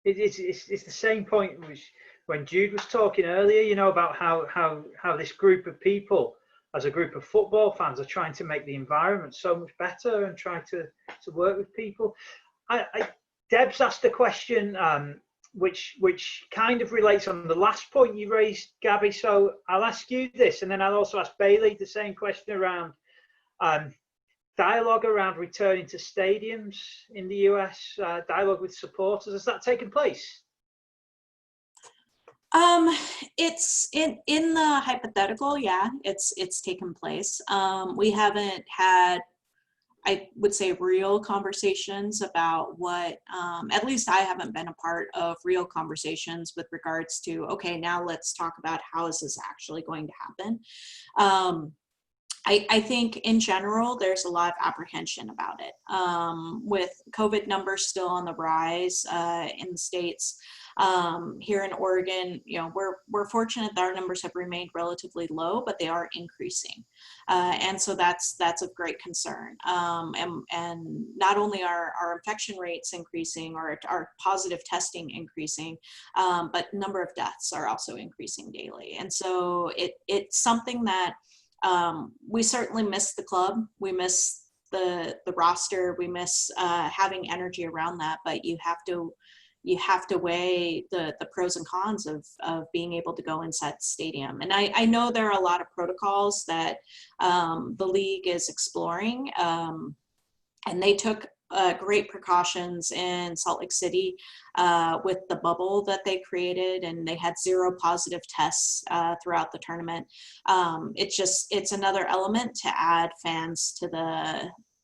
it's the same point which when Jude was talking earlier, you know, about how this group of people, as a group of football fans, are trying to make the environment so much better and try to work with people. Debs asked a question which kind of relates on the last point you raised, Gabby. So I'll ask you this, and then I'll also ask Bailey the same question around dialogue around returning to stadiums in the US, dialogue with supporters. Has that taken place? It's in the hypothetical, yeah, it's taken place. We haven't had, I would say, real conversations about what, at least I haven't been a part of real conversations with regards to, okay, now let's talk about how is this actually going to happen. I think in general, there's a lot of apprehension about it. With COVID numbers still on the rise in the States, here in Oregon, you know, we're fortunate that our numbers have remained relatively low, but they are increasing. And so that's of great concern. And not only are our infection rates increasing, or our positive testing increasing, but number of deaths are also increasing daily. And so it's something that we certainly miss the club. We miss the roster. We miss having energy around that, but you have to weigh the pros and cons of being able to go inside the stadium. And I know there are a lot of protocols that the league is exploring, and they took great precautions in Salt Lake City with the bubble that they created, and they had 0 positive tests throughout the tournament. It's another element to add fans to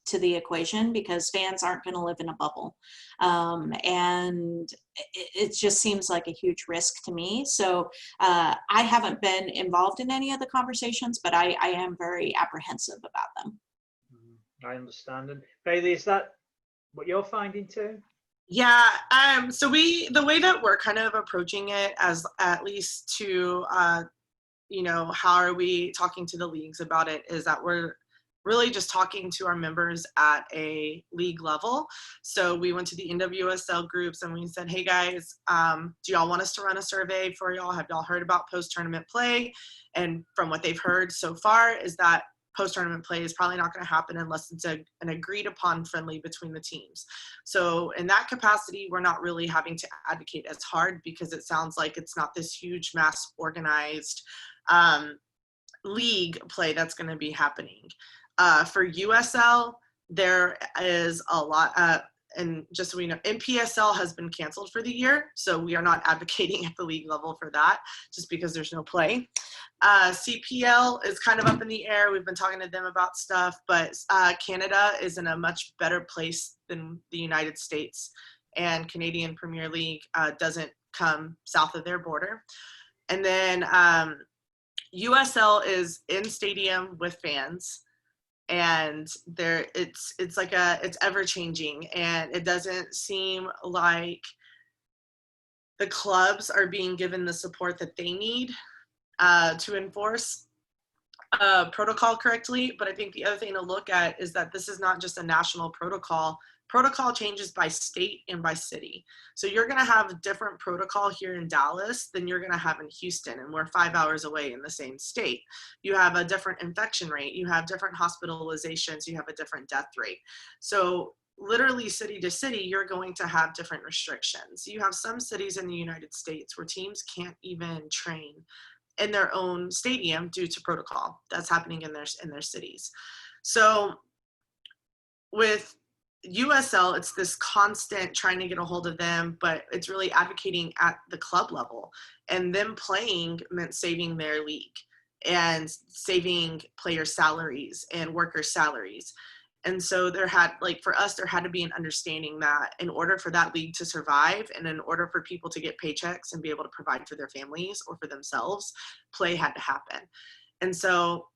to the equation, because fans aren't going to live in a bubble. And it just seems like a huge risk to me. So I haven't been involved in any of the conversations, but I am very apprehensive about them. I understand. And Bailey, is that what you're finding too? Yeah, so the way that we're kind of approaching it, as at least to, you know, how are we talking to the leagues about it, is that we're really just talking to our members at a league level. So we went to the NWSL groups and we said, hey guys, do y'all want us to run a survey for y'all? Have y'all heard about post-tournament play? And from what they've heard so far is that post-tournament play is probably not going to happen unless it's an agreed upon friendly between the teams. So in that capacity, we're not really having to advocate as hard, because it sounds like it's not this huge mass organized league play that's going to be happening. For USL, there is a lot, and just so we know, NPSL has been canceled for the year, so we are not advocating at the league level for that, just because there's no play. CPL is kind of up in the air. We've been talking to them about stuff, but Canada is in a much better place than the United States, and Canadian Premier League doesn't come south of their border. And then USL is in stadium with fans, and there it's ever changing, and it doesn't seem like the clubs are being given the support that they need to enforce protocol correctly. But I think the other thing to look at is that this is not just a national protocol. Protocol changes by state and by city. So you're going to have different protocol here in Dallas than you're going to have in Houston, and we're 5 hours away in the same state. You have a different infection rate. You have different hospitalizations. You have a different death rate. So literally city to city, you're going to have different restrictions. You have some cities in the United States where teams can't even train in their own stadium due to protocol that's happening in their cities. So with USL, it's this constant trying to get a hold of them, but it's really advocating at the club level, and them playing meant saving their league and saving player salaries and worker salaries. And so for us, there had to be an understanding that in order for that league to survive, and in order for people to get paychecks and be able to provide for their families or for themselves, play had to happen. And so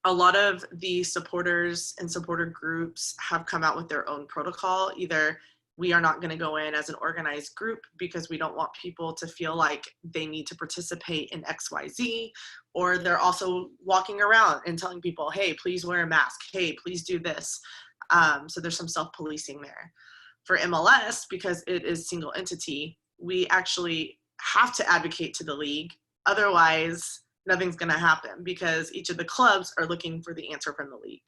a lot of the supporters and supporter groups have come out with their own protocol. Either we are not going to go in as an organized group because we don't want people to feel like they need to participate in XYZ, or they're also walking around and telling people, hey, please wear a mask. Hey, please do this. So there's some self-policing there. For MLS, because it is single entity, we actually have to advocate to the league. Otherwise, nothing's going to happen, because each of the clubs are looking for the answer from the league.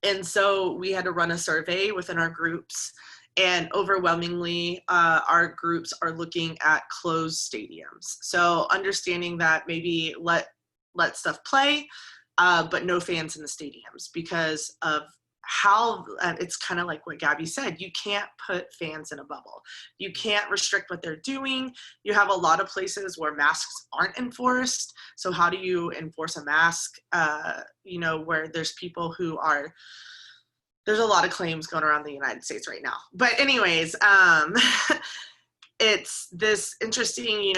And so we had to run a survey within our groups, and overwhelmingly our groups are looking at closed stadiums. So understanding that maybe let stuff play, but no fans in the stadiums, because of how it's kind of like what Gabby said, you can't put fans in a bubble. You can't restrict what they're doing. You have a lot of places where masks aren't enforced. So how do you enforce a mask, where there's people who are, there's a lot of claims going around the United States right now. But anyways, it's this interesting,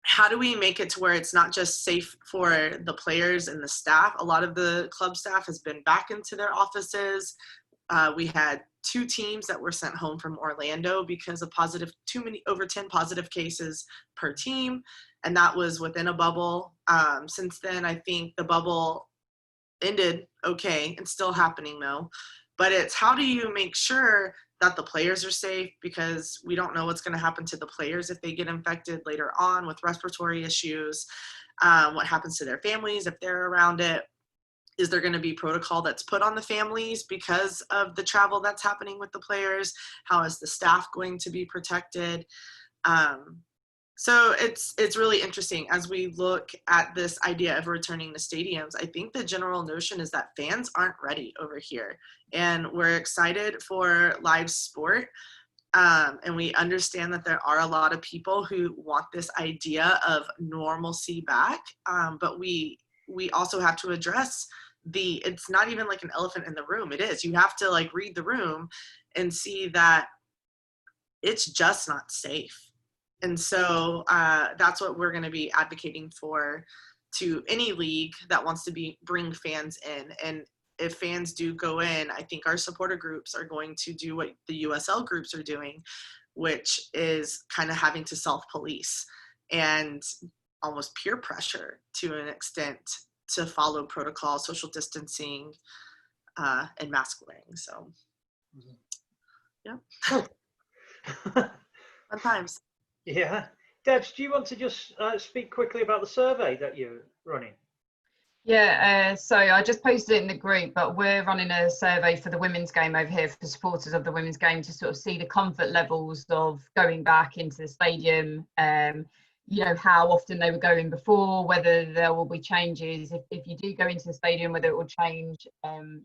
how do we make it to where it's not just safe for the players and the staff? A lot of the club staff has been back into their offices. We had 2 teams that were sent home from Orlando because of over 10 positive cases per team. And that was within a bubble. Since then, I think the bubble ended okay. It's still happening though. But it's how do you make sure that the players are safe, because we don't know what's going to happen to the players if they get infected later on with respiratory issues. What happens to their families if they're around it? Is there going to be protocol that's put on the families because of the travel that's happening with the players? How is the staff going to be protected? So it's really interesting as we look at this idea of returning to stadiums. I think the general notion is that fans aren't ready over here, and we're excited for live sport. And we understand that there are a lot of people who want this idea of normalcy back. But we also have to address it's not even like an elephant in the room. It is. You have to like read the room and see that it's just not safe. And so that's what we're going to be advocating for to any league that wants to bring fans in. And if fans do go in, I think our supporter groups are going to do what the USL groups are doing, which is kind of having to self-police and almost peer pressure to an extent to follow protocol, social distancing, and mask wearing. So, yeah. Fun times. Yeah. Debs, do you want to just speak quickly about the survey that you're running? Yeah, so I just posted it in the group, but we're running a survey for the women's game over here for supporters of the women's game to sort of see the comfort levels of going back into the stadium, you know, how often they were going before, whether there will be changes if you do go into the stadium, whether it will change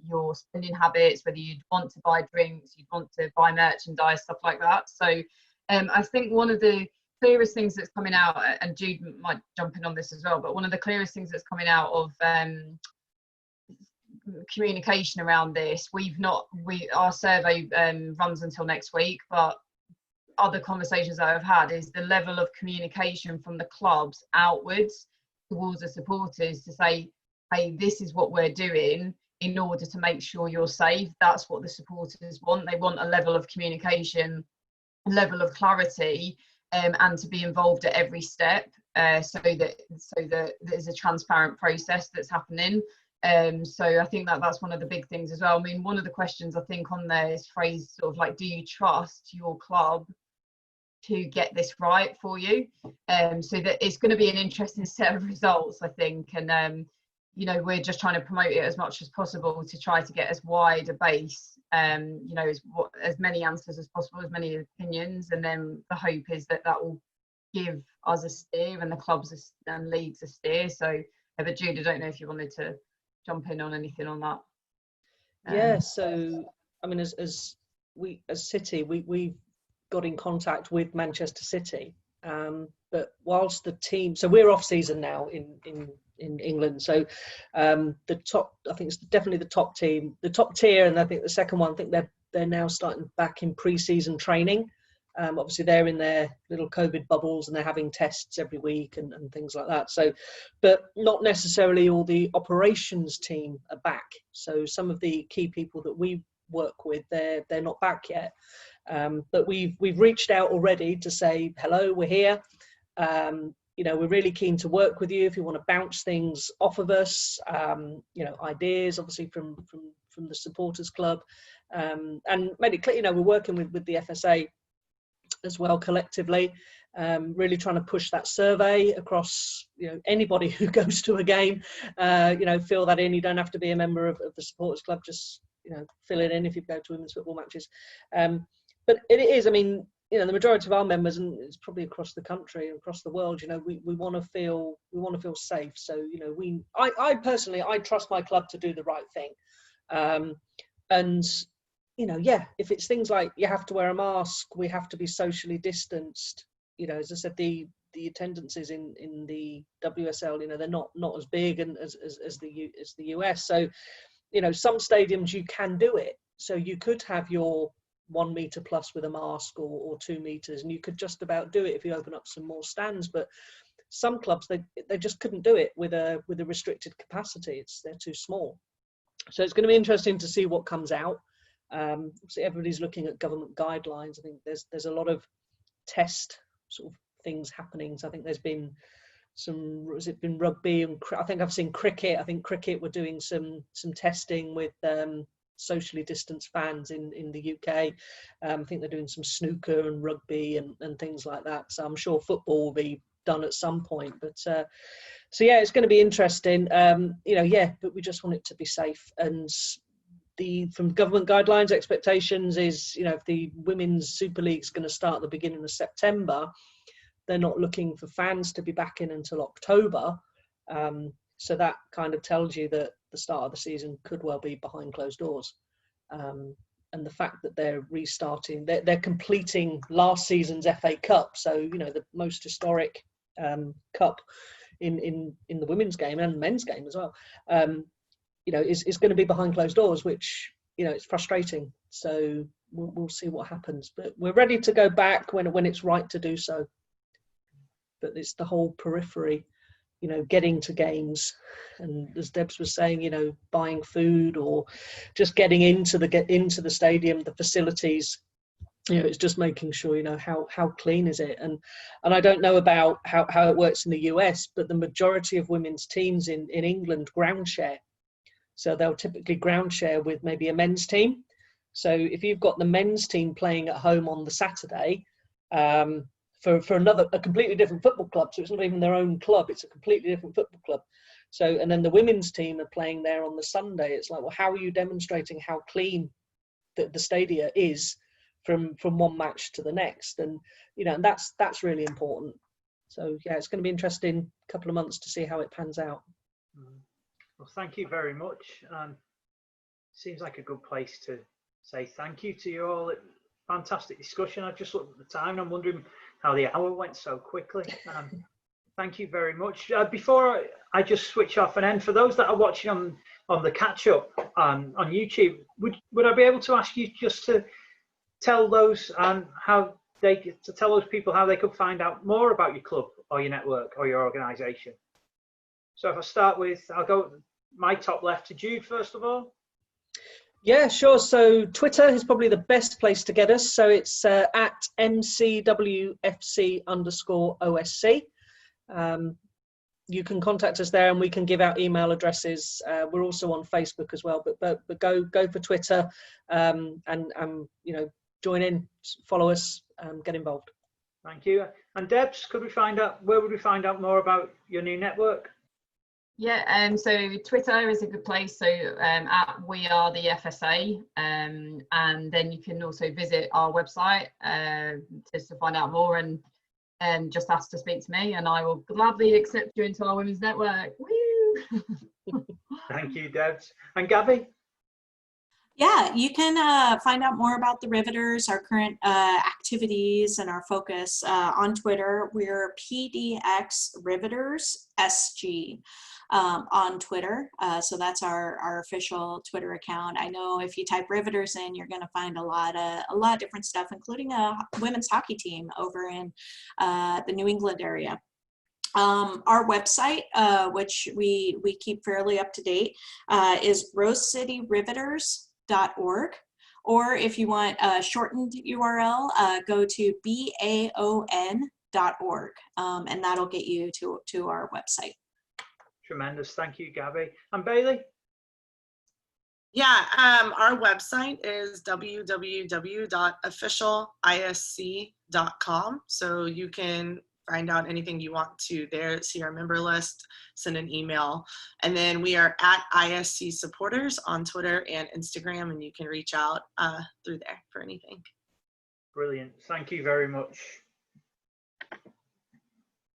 your spending habits, whether you'd want to buy drinks, you'd want to buy merchandise, stuff like that. So I think one of the clearest things that's coming out, and Jude might jump in on this as well, but one of the clearest things that's coming out of communication around this, our survey runs until next week, but other conversations that I've had is the level of communication from the clubs outwards towards the supporters to say, hey, this is what we're doing in order to make sure you're safe. That's what the supporters want. They want a level of communication, a level of clarity, and to be involved at every step, so that there's a transparent process that's happening. So I think that's one of the big things as well. I mean, one of the questions I think on there is phrased sort of like, do you trust your club to get this right for you? So that it's going to be an interesting set of results, I think, and you know, we're just trying to promote it as much as possible to try to get as wide a base, you know, as many answers as possible, as many opinions, and then the hope is that will give us a steer and the clubs and leagues a steer. So, but Jude, I don't know if you wanted to jump in on anything on that. Yeah, so I mean, as City, we've got in contact with Manchester City, but whilst the team, so we're off season now in England, so the top, I think it's definitely the top team, the top tier, and I think the second one, I think they're now starting back in pre-season training. Obviously they're in their little COVID bubbles and they're having tests every week and things like that. So, but not necessarily all the operations team are back. So some of the key people that we work with, they're not back yet. But we've reached out already to say, hello, we're here. You know, we're really keen to work with you if you want to bounce things off of us. You know, ideas obviously from the supporters club, and made it clear, you know, we're working with the FSA as well collectively, really trying to push that survey across, you know, anybody who goes to a game, you know, fill that in. You don't have to be a member of the supporters club, just, you know, fill it in if you go to women's football matches. But it is, I mean, you know, the majority of our members, and it's probably across the country and across the world, you know, we want to feel safe. So, you know, I personally, I trust my club to do the right thing. And, you know, yeah, if it's things like you have to wear a mask, we have to be socially distanced, you know, as I said, the attendances in the WSL, you know, they're not as big and as the US. So, you know, some stadiums you can do it. So you could have your 1 meter plus with a mask or 2 meters, and you could just about do it if you open up some more stands. But some clubs, they just couldn't do it with a restricted capacity. They're too small. So it's going to be interesting to see what comes out. Obviously everybody's looking at government guidelines. I think there's a lot of test sort of things happening. So I think there's been has it been rugby, and I think I've seen cricket. I think cricket were doing some testing with socially distanced fans in the UK. I think they're doing some snooker and rugby and things like that. So I'm sure football will be done at some point. But so yeah, it's going to be interesting. You know, yeah, but we just want it to be safe. And from government guidelines, expectations is, you know, if the Women's Super League is going to start at the beginning of September, they're not looking for fans to be back in until October. So that kind of tells you that the start of the season could well be behind closed doors. And the fact that they're restarting, they're completing last season's FA Cup. So, you know, the most historic cup in the women's game and men's game as well. is going to be behind closed doors, which, it's frustrating. So we'll see what happens, but we're ready to go back when it's right to do so. But it's the whole periphery, getting to games, and as Debs was saying, buying food or just getting into the stadium, the facilities. It's just making sure, how clean is it, and I don't know about how it works in the US, but the majority of women's teams in England ground share. So they'll typically ground share with maybe a men's team. So if you've got the men's team playing at home on the Saturday, for a completely different football club, so it's not even their own club, it's a completely different football club. So, and then the women's team are playing there on the Sunday. It's like, well, how are you demonstrating how clean the stadia is from one match to the next? And and that's really important. So yeah, it's going to be interesting couple of months to see how it pans out. Well, thank you very much. Seems like a good place to say thank you to you all. Fantastic discussion. I've just looked at the time and I'm wondering how the hour went so quickly. Thank you very much. Before I just switch off and end, for those that are watching on the catch up on YouTube, would I be able to ask you just to tell those tell those people how they could find out more about your club or your network or your organisation? So if I start with, I'll go my top left to Jude first of all. Yeah, sure. So Twitter is probably the best place to get us. So it's at MCWFC_OSC. You can contact us there and we can give out email addresses. We're also on Facebook as well, but go for Twitter and join in, follow us, get involved. Thank you. And Debs, where would we find out more about your new network? Yeah, so Twitter is a good place. So at We Are the FSA, and then you can also visit our website just to find out more, and just ask to speak to me, and I will gladly accept you into our women's network. Woo! Thank you, Debs. And Gabby? Yeah, you can find out more about the Riveters, our current activities, and our focus on Twitter. We're PDX Riveters SG on Twitter. So that's our official Twitter account. I know if you type Riveters in, you're going to find a lot of different stuff, including a women's hockey team over in the New England area. Our website, which we keep fairly up to date, is rosecityriveters.org, or if you want a shortened URL, go to baon.org, and that'll get you to our website. Tremendous. Thank you, Gabby. And Bailey? Yeah, our website is www.officialisc.com. So you can find out anything you want to there, see our member list, send an email. And then we are at ISC Supporters on Twitter and Instagram, and you can reach out through there for anything. Brilliant. Thank you very much.